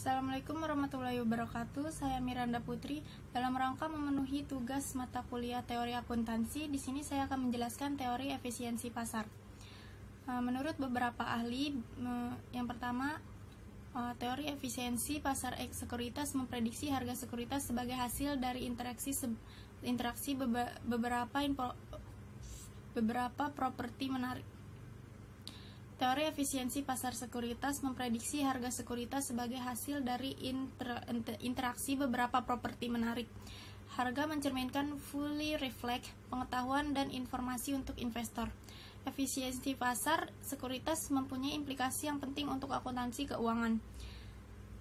Assalamualaikum warahmatullahi wabarakatuh. Saya Miranda Putri. Dalam rangka memenuhi tugas mata kuliah teori akuntansi, di sini saya akan menjelaskan teori efisiensi pasar. Menurut beberapa ahli, yang pertama, teori efisiensi pasar sekuritas memprediksi harga sekuritas sebagai hasil dari interaksi beberapa properti menarik. Teori efisiensi pasar sekuritas memprediksi harga sekuritas sebagai hasil dari interaksi beberapa properti menarik. Harga mencerminkan fully reflect pengetahuan dan informasi untuk investor. Efisiensi pasar sekuritas mempunyai implikasi yang penting untuk akuntansi keuangan.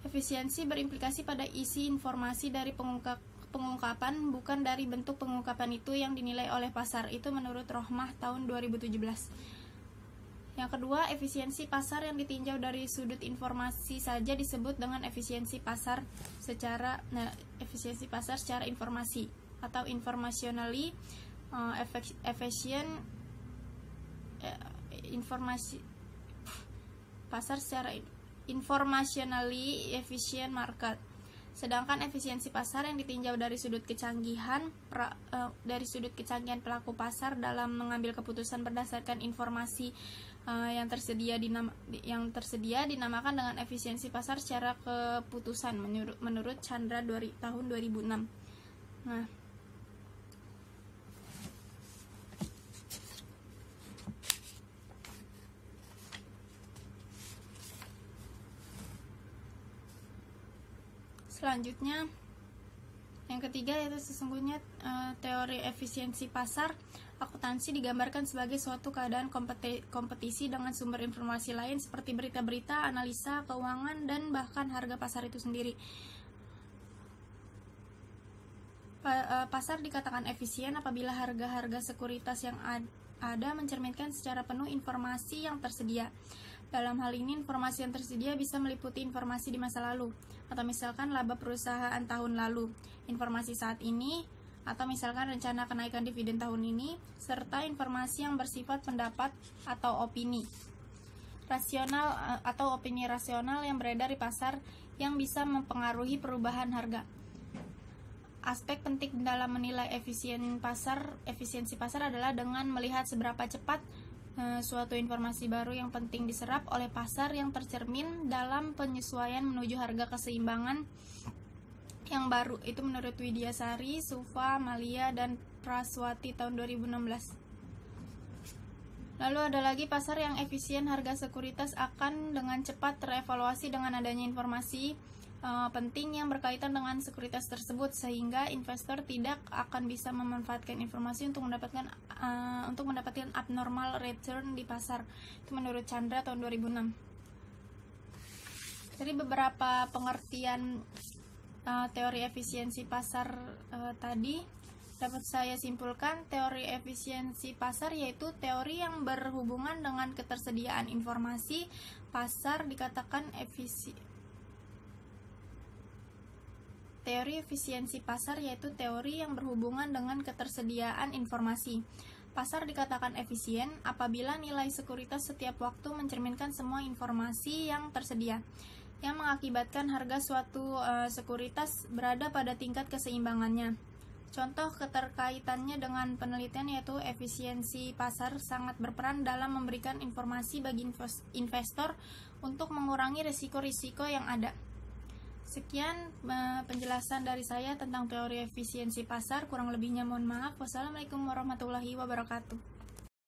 Efisiensi berimplikasi pada isi informasi dari pengungkapan, bukan dari bentuk pengungkapan itu yang dinilai oleh pasar. Itu menurut Rohmah tahun 2017. Yang kedua, efisiensi pasar yang ditinjau dari sudut informasi saja disebut dengan efisiensi pasar secara informasi atau informationally efficient pasar secara informationally efficient market. Sedangkan efisiensi pasar yang ditinjau dari sudut kecanggihan pelaku pasar dalam mengambil keputusan berdasarkan informasi yang tersedia dinamakan dengan efisiensi pasar secara keputusan menurut Chandra tahun 2006. Nah, selanjutnya yang ketiga yaitu sesungguhnya teori efisiensi pasar akuntansi digambarkan sebagai suatu keadaan kompetisi dengan sumber informasi lain seperti berita-berita, analisa keuangan, dan bahkan harga pasar itu sendiri. Pasar dikatakan efisien apabila harga-harga sekuritas yang ada mencerminkan secara penuh informasi yang tersedia. Dalam hal ini, informasi yang tersedia bisa meliputi informasi di masa lalu, atau misalkan laba perusahaan tahun lalu, informasi saat ini, atau misalkan rencana kenaikan dividen tahun ini, serta informasi yang bersifat pendapat atau opini rasional atau opini rasional yang beredar di pasar yang bisa mempengaruhi perubahan harga. Aspek penting dalam menilai efisiensi pasar adalah dengan melihat seberapa cepat suatu informasi baru yang penting diserap oleh pasar yang tercermin dalam penyesuaian menuju harga keseimbangan yang baru. Itu menurut Widyasari, Sufa, Malia, dan Praswati tahun 2016. Lalu ada lagi pasar yang efisien, harga sekuritas akan dengan cepat terevaluasi dengan adanya informasi penting yang berkaitan dengan sekuritas tersebut, sehingga investor tidak akan bisa memanfaatkan informasi untuk mendapatkan abnormal return di pasar. Itu menurut Chandra tahun 2006. Jadi beberapa pengertian teori efisiensi pasar tadi dapat saya simpulkan. Teori efisiensi pasar yaitu teori yang berhubungan dengan ketersediaan informasi. Pasar dikatakan Teori efisiensi pasar yaitu teori yang berhubungan dengan ketersediaan informasi. Pasar dikatakan efisien apabila nilai sekuritas setiap waktu mencerminkan semua informasi yang tersedia, yang mengakibatkan harga suatu sekuritas berada pada tingkat keseimbangannya. Contoh keterkaitannya dengan penelitian yaitu efisiensi pasar sangat berperan dalam memberikan informasi bagi investor untuk mengurangi risiko-risiko yang ada. Sekian penjelasan dari saya tentang teori efisiensi pasar, kurang lebihnya mohon maaf. Wassalamualaikum warahmatullahi wabarakatuh.